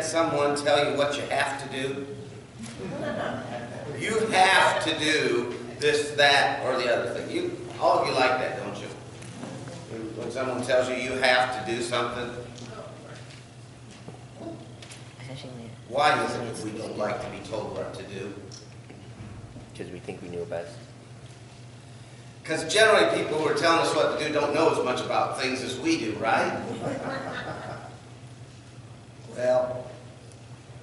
someone tell you what you have to do? You have to do this, that, or the other thing. All of you like that, don't you? When someone tells you you have to do something. Why is it that we don't like to be told what to do? Because we think we know best. Because generally people who are telling us what to do don't know as much about things as we do, right? Well,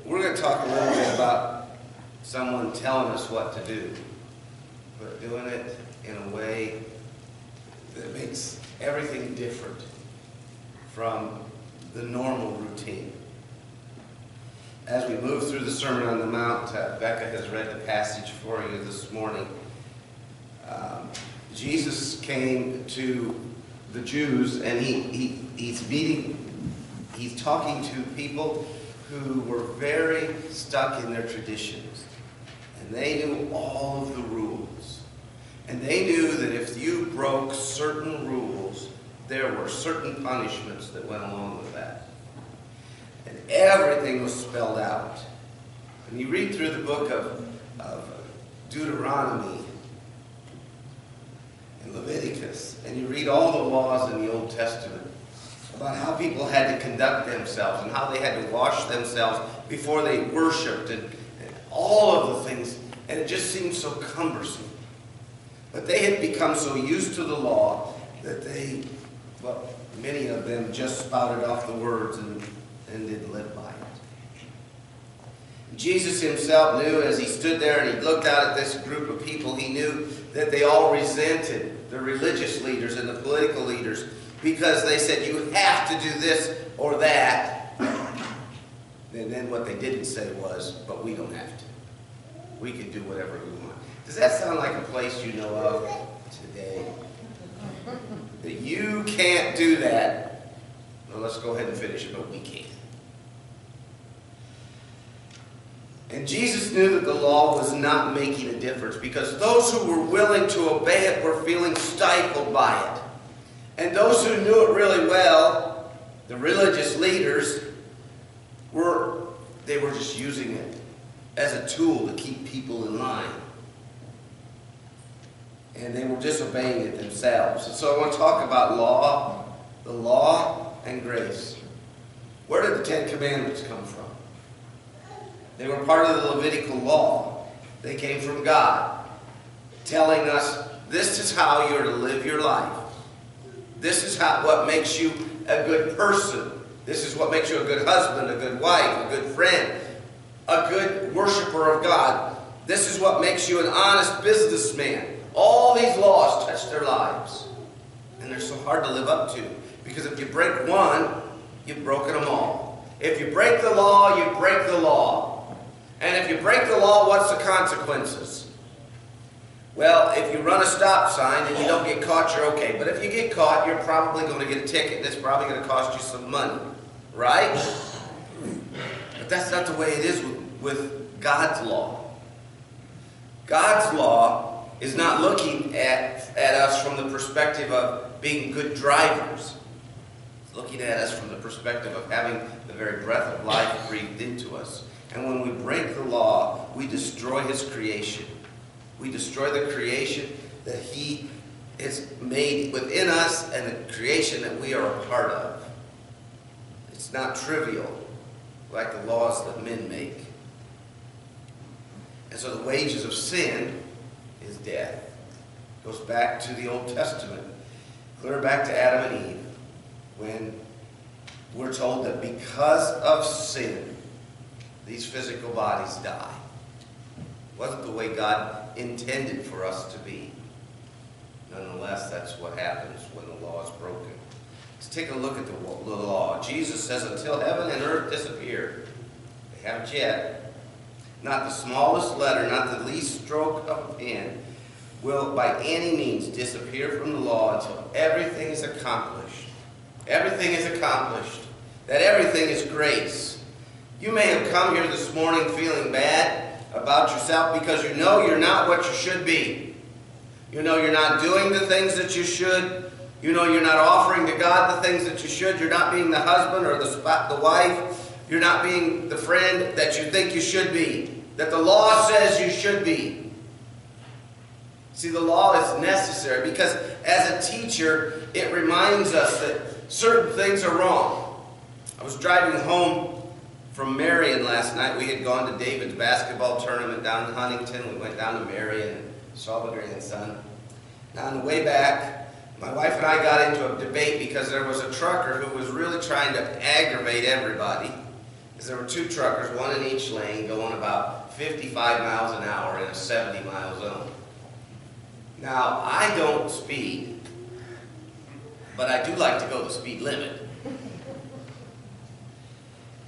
we're going to talk a little bit about someone telling us what to do, but doing it in a way that makes everything different from the normal routine. As we move through the Sermon on the Mount, Becca has read the passage for you this morning. Jesus came to the Jews, and he's talking to people who were very stuck in their traditions. And they knew all of the rules. And they knew that if you broke certain rules, there were certain punishments that went along with that. And everything was spelled out. And you read through the book of Deuteronomy and Leviticus, and you read all the laws in the Old Testament about how people had to conduct themselves and how they had to wash themselves before they worshiped and all of the things. And it just seemed so cumbersome. But they had become so used to the law that many of them just spouted off the words and didn't live by it. Jesus himself knew, as he stood there and he looked out at this group of people, he knew that they all resented the religious leaders and the political leaders because they said, you have to do this or that. And then what they didn't say was, but we don't have to. We can do whatever we want. Does that sound like a place you know of today? That you can't do that. Well, let's go ahead and finish it, but we can. And Jesus knew that the law was not making a difference because those who were willing to obey it were feeling stifled by it. And those who knew it really well, the religious leaders, were just using it as a tool to keep people in line. And they were disobeying it themselves. And so I want to talk about the law and grace. Where did the Ten Commandments come from? They were part of the Levitical law. They came from God, telling us this is how you're to live your life. This is what makes you a good person. This is what makes you a good husband, a good wife, a good friend, a good worshiper of God. This is what makes you an honest businessman. All these laws touch their lives. And they're so hard to live up to. Because if you break one, you've broken them all. If you break the law, you break the law. And if you break the law, what's the consequences? Well, if you run a stop sign and you don't get caught, you're okay. But if you get caught, you're probably going to get a ticket. And it's probably going to cost you some money. Right? But that's not the way it is with God's law. God's law is not looking at us from the perspective of being good drivers. It's looking at us from the perspective of having the very breath of life breathed into us. And when we break the law, we destroy his creation. We destroy the creation that he has made within us and the creation that we are a part of. It's not trivial like the laws that men make. And so the wages of sin is death. It goes back to the Old Testament, clear back to Adam and Eve, when we're told that because of sin, these physical bodies die. It wasn't the way God intended for us to be. Nonetheless, that's what happens when the law is broken. Let's take a look at the law. Jesus says, until heaven and earth disappear, they haven't yet, not the smallest letter, not the least stroke of a pen, will by any means disappear from the law until everything is accomplished. Everything is accomplished. That everything is grace. You may have come here this morning feeling bad about yourself because you know you're not what you should be. You know you're not doing the things that you should. You know you're not offering to God the things that you should. You're not being the husband or the wife You're not being the friend that you think you should be, that the law says you should be. See, the law is necessary because as a teacher, it reminds us that certain things are wrong. I was driving home from Marion last night. We had gone to David's basketball tournament down in Huntington. We went down to Marion and saw the grandson. Now, on the way back, my wife and I got into a debate because there was a trucker who was really trying to aggravate everybody. Because there were two truckers, one in each lane, going about 55 miles an hour in a 70-mile zone. Now, I don't speed, but I do like to go the speed limit.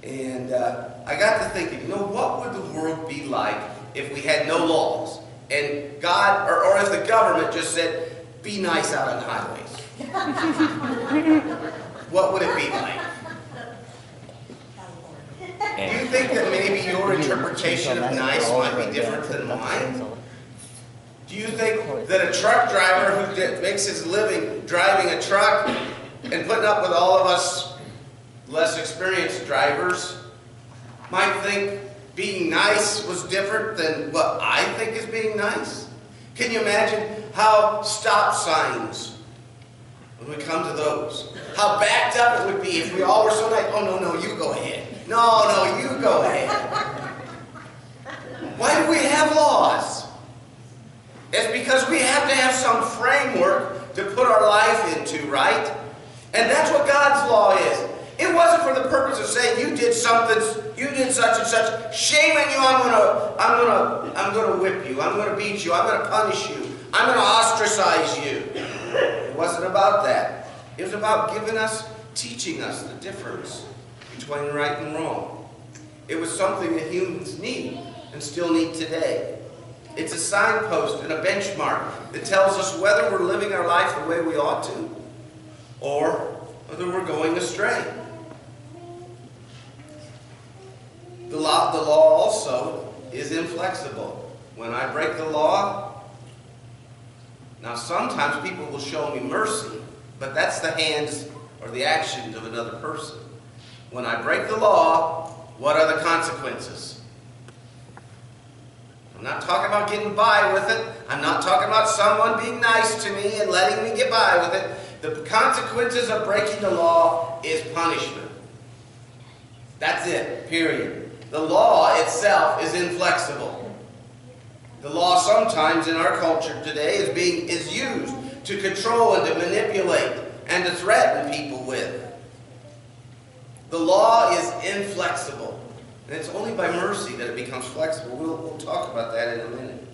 And I got to thinking, what would the world be like if we had no laws? And God, or if the government just said, be nice out on highways. What would it be like? Do you think that maybe your interpretation of nice might be different than mine? Do you think that a truck driver who makes his living driving a truck and putting up with all of us less experienced drivers might think being nice was different than what I think is being nice? Can you imagine how stop signs, when we come to those, how backed up it would be if we all were so nice? Oh, no, you go ahead. No, you go ahead. Why do we have laws? It's because we have to have some framework to put our life into, right? And that's what God's law is. It wasn't for the purpose of saying you did something, you did such and such. Shame on you! I'm gonna whip you. I'm gonna beat you. I'm gonna punish you. I'm gonna ostracize you. It wasn't about that. It was about teaching us the difference between right and wrong. It was something that humans need and still need today. It's a signpost and a benchmark that tells us whether we're living our life the way we ought to or whether we're going astray. The law also is inflexible. When I break the law, now sometimes people will show me mercy, but that's the hands or the actions of another person. When I break the law, what are the consequences? I'm not talking about getting by with it. I'm not talking about someone being nice to me and letting me get by with it. The consequences of breaking the law is punishment. That's it, period. The law itself is inflexible. The law sometimes in our culture today is used to control and to manipulate and to threaten people with. The law is inflexible. And it's only by mercy that it becomes flexible. We'll talk about that in a minute.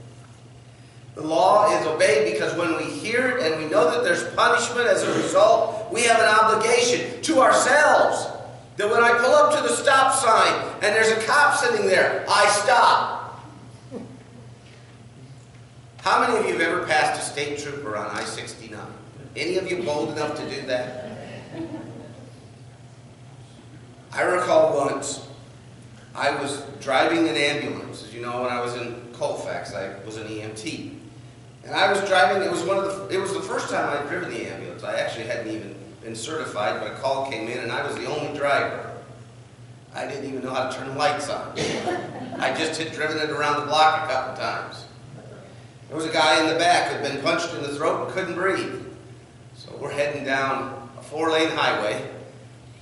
The law is obeyed because when we hear it and we know that there's punishment as a result, we have an obligation to ourselves. That when I pull up to the stop sign and there's a cop sitting there, I stop. How many of you have ever passed a state trooper on I-69? Any of you bold enough to do that? I recall once I was driving an ambulance. As you know, when I was in Colfax, I was an EMT. And I was driving, it was the first time I'd driven the ambulance. I actually hadn't even been certified, but a call came in and I was the only driver. I didn't even know how to turn the lights on. I just had driven it around the block a couple times. There was a guy in the back who had been punched in the throat and couldn't breathe. So we're heading down a 4-lane highway.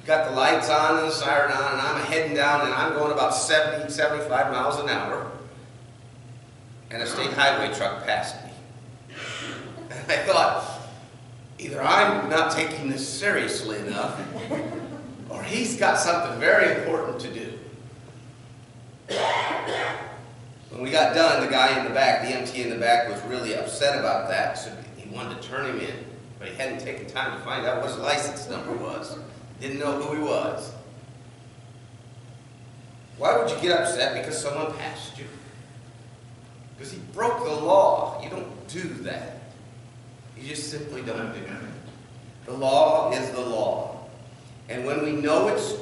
Got the lights on and the siren on, and I'm heading down, and I'm going about 70, 75 miles an hour. And a state highway truck passed me. And I thought, either I'm not taking this seriously enough, or he's got something very important to do. When we got done, the guy in the back, the MT in the back, was really upset about that, so he wanted to turn him in. But he hadn't taken time to find out what his license number was. Didn't know who he was. Why would you get upset because someone passed you? Because he broke the law. You don't do that. You just simply don't do it. The law is the law. And when we know it's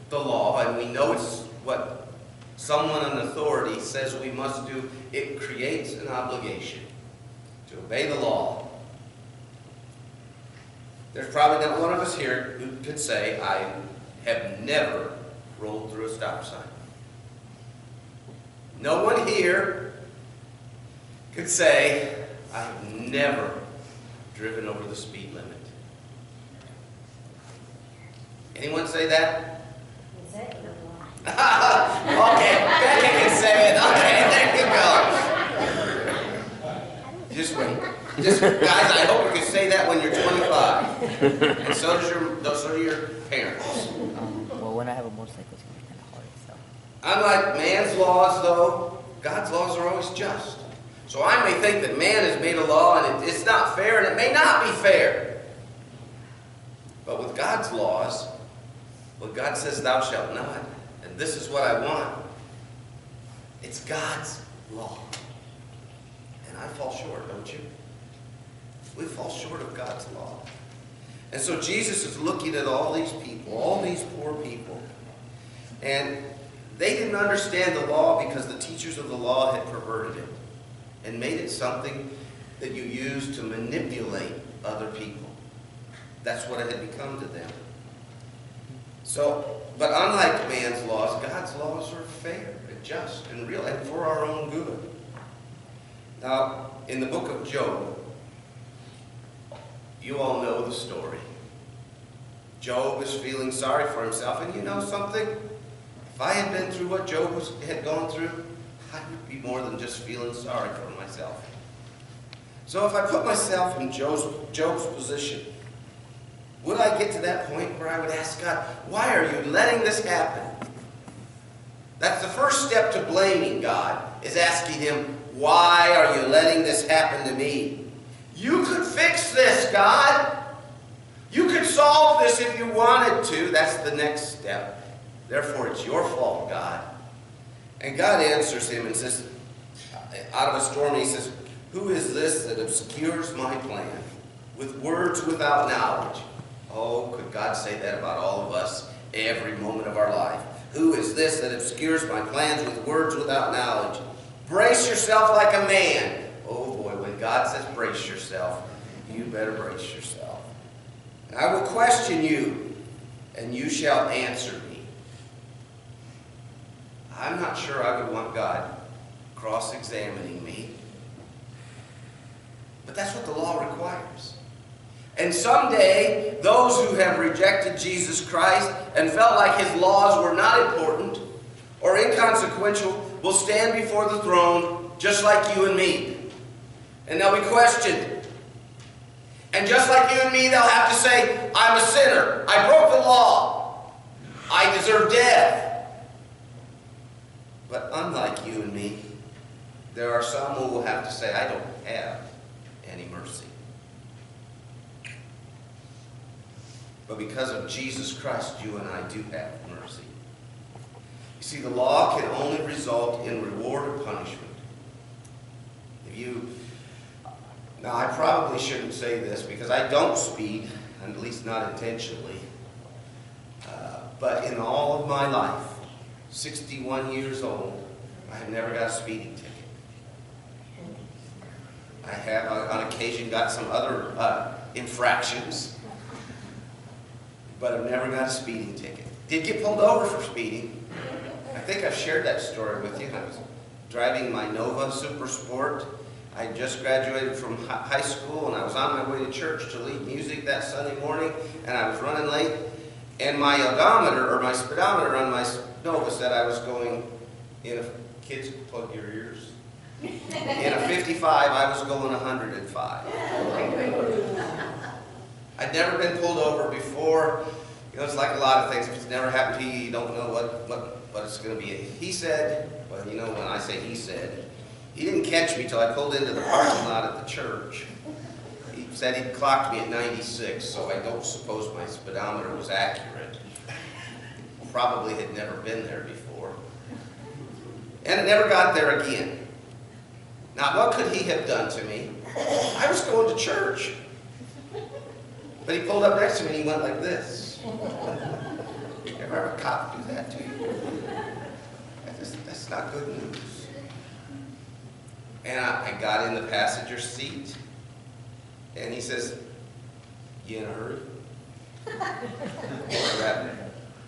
the law and we know it's what someone in authority says we must do, it creates an obligation to obey the law. There's probably not one of us here who could say, I have never rolled through a stop sign. No one here could say, I've never driven over the speed limit. Anyone say that? Okay, Becky can say it. Okay, there you go. Just wait. Guys, I hope you can say that when you're 25. And so do your parents. Well, when I have a motorcycle, it's going to be kind of hard. So. Unlike man's laws, though, God's laws are always just. So I may think that man has made a law and it's not fair, and it may not be fair. But with God's laws, when God says, thou shalt not, and this is what I want, it's God's law. And I fall short, don't you? We fall short of God's law. And so Jesus is looking at all these people, all these poor people, and they didn't understand the law because the teachers of the law had perverted it and made it something that you use to manipulate other people. That's what it had become to them. So, but unlike man's laws, God's laws are fair and just and real and for our own good. Now, in the book of Job, you all know the story. Job is feeling sorry for himself, and you know something? If I had been through what Job had gone through, I would be more than just feeling sorry for myself. So if I put myself in Job's position, would I get to that point where I would ask God, why are you letting this happen? That's the first step to blaming God, is asking Him, why are you letting this happen to me? You could fix this, God. You could solve this if you wanted to. That's the next step. Therefore, it's your fault, God. And God answers him and says, out of a storm, he says, who is this that obscures my plan with words without knowledge? Oh, could God say that about all of us every moment of our life? Who is this that obscures my plans with words without knowledge? Brace yourself like a man. Oh boy, when God says brace yourself, you better brace yourself. I will question you, and you shall answer me. I'm not sure I would want God cross-examining me. But that's what the law requires. And someday, those who have rejected Jesus Christ and felt like His laws were not important or inconsequential will stand before the throne just like you and me. And they'll be questioned. And just like you and me, they'll have to say, I'm a sinner. I broke the law. I deserve death. But unlike you and me, there are some who will have to say, I don't have any mercy. But because of Jesus Christ, you and I do have mercy. You see, the law can only result in reward or punishment. Now, I probably shouldn't say this because I don't speed, at least not intentionally. But in all of my life, 61 years old, I have never got a speeding ticket. I have, on occasion, got some other infractions, but I've never got a speeding ticket. Did get pulled over for speeding. I think I've shared that story with you. I was driving my Nova Super Sport. I had just graduated from high school, and I was on my way to church to lead music that Sunday morning, and I was running late, and my odometer, or my speedometer on my Nova said I was going in a, kids, plug your ears, in a 55, I was going 105. I'd never been pulled over before. You know, it's like a lot of things. If it's never happened to you, you don't know what it's going to be. He said, well, you know, when I say he said, he didn't catch me till I pulled into the parking lot at the church. He said he'd clocked me at 96, so I don't suppose my speedometer was accurate. Probably had never been there before. And it never got there again. Now, what could he have done to me? I was going to church. But he pulled up next to me and he went like this. You ever have a cop do that to you? That's not good news. And I got in the passenger seat, and he says, you in a hurry? I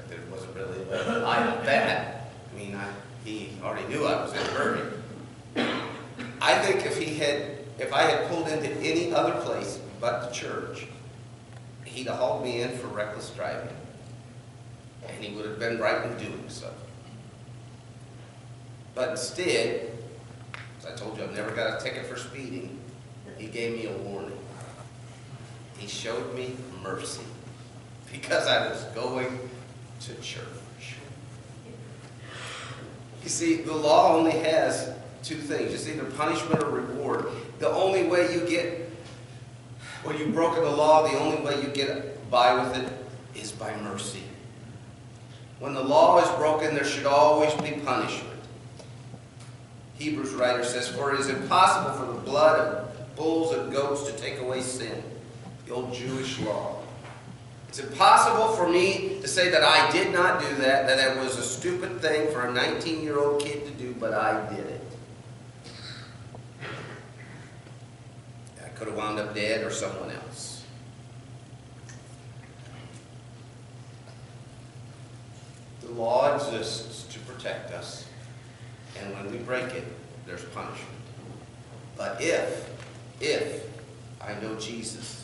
but there wasn't really a lie on that. I mean, he already knew I was in a hurry. I think if I had pulled into any other place but the church, he'd have hauled me in for reckless driving. And he would have been right in doing so. But instead, as I told you, I've never got a ticket for speeding. He gave me a warning. He showed me mercy because I was going to church. You see, the law only has two things. It's either punishment or reward. The only way you get, when you've broken the law, the only way you get by with it is by mercy. When the law is broken, there should always be punishment. Hebrews writer says, "For it is impossible for the blood of bulls and goats to take away sin." The old Jewish law. It's impossible for me to say that I did not do that, that it was a stupid thing for a 19-year-old kid to do, but I did it. I could have wound up dead or someone else. The law exists to protect us, and when we break it, there's punishment. But if I know Jesus,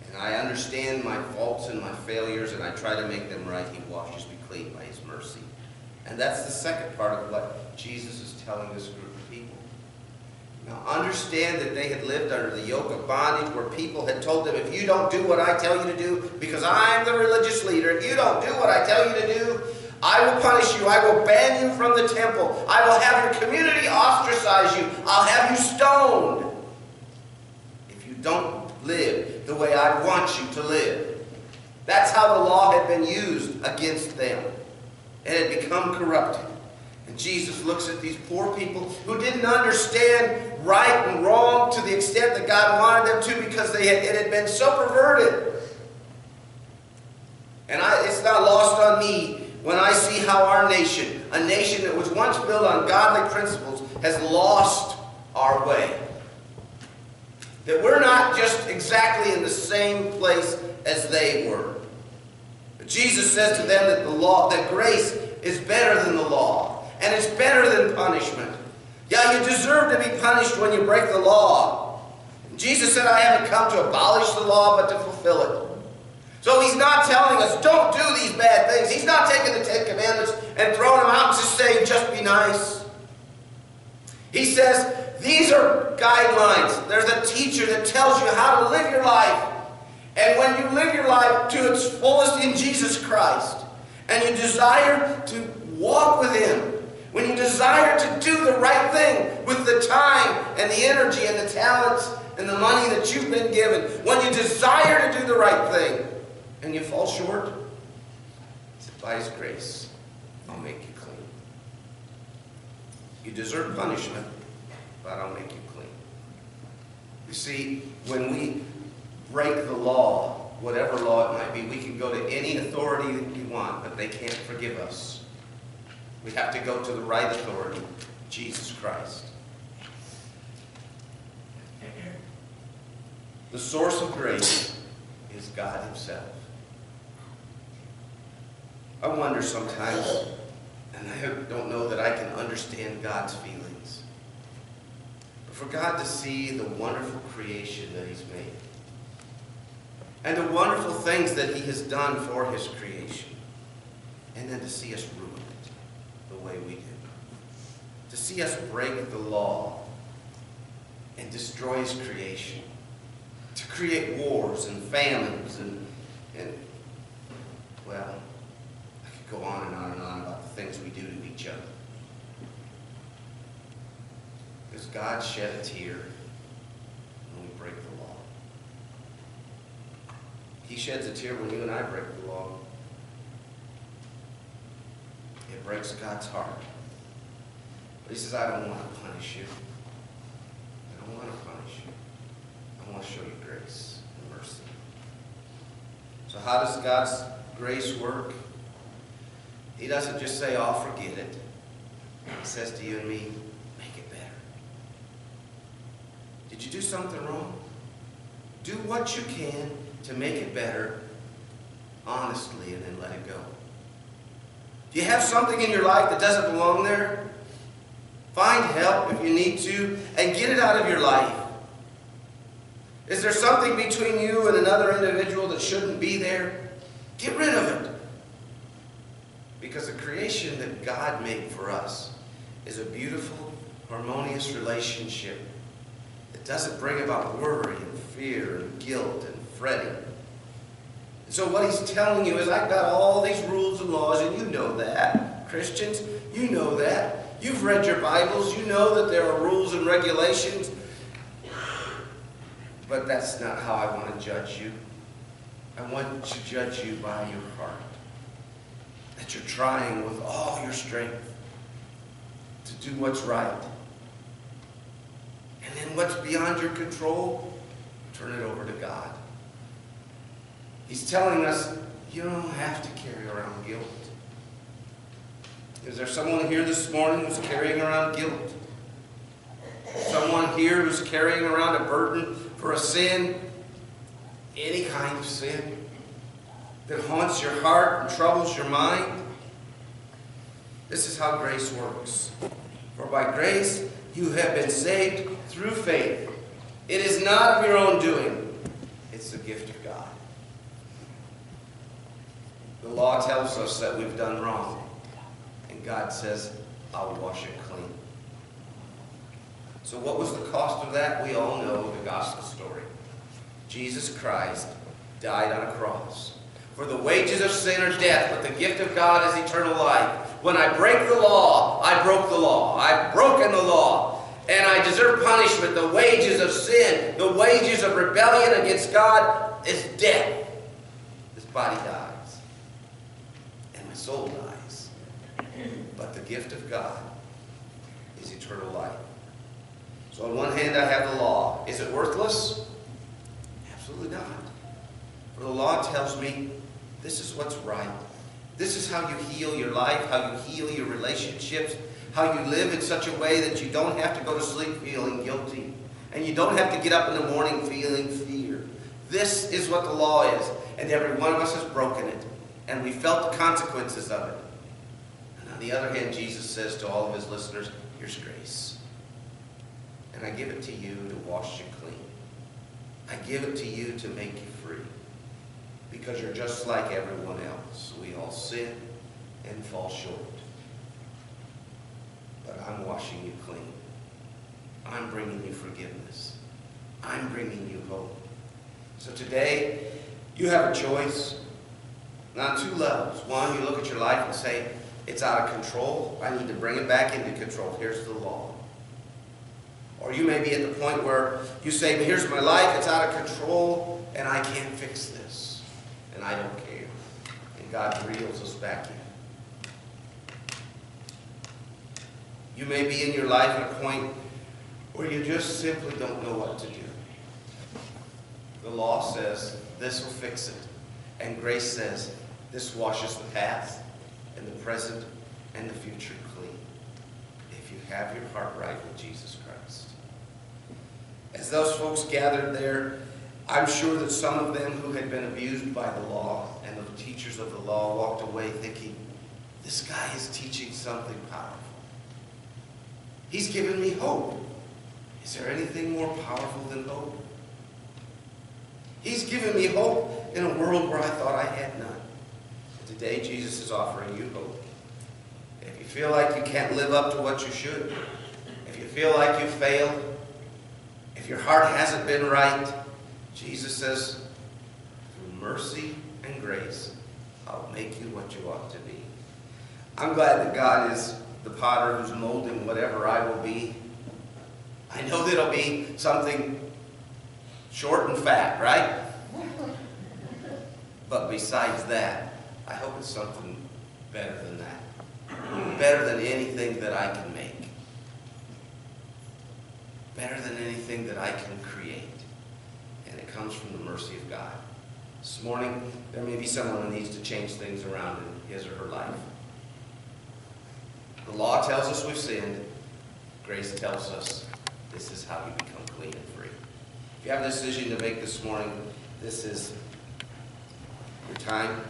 and I understand my faults and my failures, and I try to make them right, he washes me clean by his mercy. And that's the second part of what Jesus is telling this group of people. Now understand that they had lived under the yoke of bondage where people had told them, if you don't do what I tell you to do, because I'm the religious leader, if you don't do what I tell you to do, I will punish you. I will ban you from the temple. I will have your community ostracize you. I'll have you stoned if you don't live the way I want you to live. That's how the law had been used against them. It had become corrupted. And Jesus looks at these poor people who didn't understand right and wrong to the extent that God wanted them to, because it had been so perverted. And it's not lost on me when I see how our nation, a nation that was once built on godly principles, has lost our way. That we're not just exactly in the same place as they were. But Jesus says to them that that grace is better than the law, and it's better than punishment. Yeah, you deserve to be punished when you break the law. Jesus said, I haven't come to abolish the law, but to fulfill it. So he's not telling us, don't do these bad things. He's not taking the Ten Commandments and throwing them out and just saying, just be nice. He says, these are guidelines. There's a teacher that tells you how to live your life. And when you live your life to its fullest in Jesus Christ, and you desire to walk with him, when you desire to do the right thing with the time and the energy and the talents and the money that you've been given, when you desire to do the right thing, and you fall short, it's by his grace, I'll make you clean. You deserve punishment, but I'll make you clean. You see, when we break the law, whatever law it might be, we can go to any authority that we want, but they can't forgive us. We have to go to the right authority, Jesus Christ. The source of grace is God himself. I wonder sometimes, and I don't know that I can understand God's feelings, but for God to see the wonderful creation that he's made, and the wonderful things that he has done for his creation, and then to see us ruin it the way we do. To see us break the law and destroy his creation. To create wars and famines and well, I could go on and on and on about the things we do to each other. Because God shed a tear when we break the law. He sheds a tear when you and I break the law. It breaks God's heart. But he says, I don't want to punish you. I don't want to punish you. I want to show you grace and mercy. So how does God's grace work? He doesn't just say, I'll forget it. He says to you and me, make it better. Did you do something wrong? Do what you can to make it better, honestly and then let it go. Do you have something in your life that doesn't belong there? Find help if you need to and get it out of your life. Is there something between you and another individual that shouldn't be there? Get rid of it. Because the creation that God made for us is a beautiful, harmonious relationship that doesn't bring about worry and fear and guilt and fretting. And so what he's telling you is, I've got all these rules and laws, and you know that. Christians, you know that. You've read your Bibles. You know that there are rules and regulations. But that's not how I want to judge you. I want to judge you by your heart. That you're trying with all your strength to do what's right. And then what's beyond your control, turn it over to God. He's telling us, you don't have to carry around guilt. Is there someone here this morning who's carrying around guilt? Someone here who's carrying around a burden for a sin, any kind of sin, that haunts your heart and troubles your mind? This is how grace works. For by grace you have been saved through faith. It is not of your own doing. It's the gift of God. The law tells us that we've done wrong. And God says, I'll wash it clean. So what was the cost of that? We all know the gospel story. Jesus Christ died on a cross. For the wages of sin are death, but the gift of God is eternal life. When I break the law, I broke the law. I've broken the law. And I deserve punishment. The wages of sin, the wages of rebellion against God is death. This body dies. And my soul dies. But the gift of God is eternal life. So on one hand, I have the law. Is it worthless? Absolutely not. For the law tells me this is what's right. This is how you heal your life, how you heal your relationships, how you live in such a way that you don't have to go to sleep feeling guilty. And you don't have to get up in the morning feeling fear. This is what the law is. And every one of us has broken it. And we felt the consequences of it. And on the other hand, Jesus says to all of his listeners, here's grace. And I give it to you to wash you clean. I give it to you to make you free. Because you're just like everyone else. We all sin and fall short. But I'm washing you clean. I'm bringing you forgiveness. I'm bringing you hope. So today, you have a choice. On two levels. One, you look at your life and say, it's out of control. I need to bring it back into control. Here's the law. Or you may be at the point where you say, here's my life, it's out of control, and I can't fix this. And I don't care. And God reels us back in. You may be in your life at a point where you just simply don't know what to do. The law says, this will fix it. And grace says, this washes the past and the present and the future clean. If you have your heart right with Jesus Christ. As those folks gathered there, I'm sure that some of them who had been abused by the law and the teachers of the law walked away thinking, this guy is teaching something powerful. He's given me hope. Is there anything more powerful than hope? He's given me hope in a world where I thought I had none. And today Jesus is offering you hope. If you feel like you can't live up to what you should, if you feel like you failed, if your heart hasn't been right, Jesus says, through mercy and grace, I'll make you what you ought to be. I'm glad that God is the potter who's molding whatever I will be. I know that it'll be something short and fat, right? But besides that, I hope it's something better than that. Better than anything that I can make. Better than anything that I can create. And it comes from the mercy of God. This morning, there may be someone who needs to change things around in his or her life. The law tells us we've sinned. Grace tells us this is how you become clean and free. If you have a decision to make this morning, this is your time.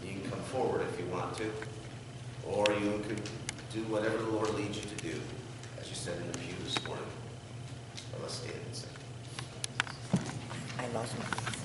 You can come forward if you want to, or you can do whatever the Lord leads you to do, as you said in the pew this morning. But let's stand and sing. I lost my.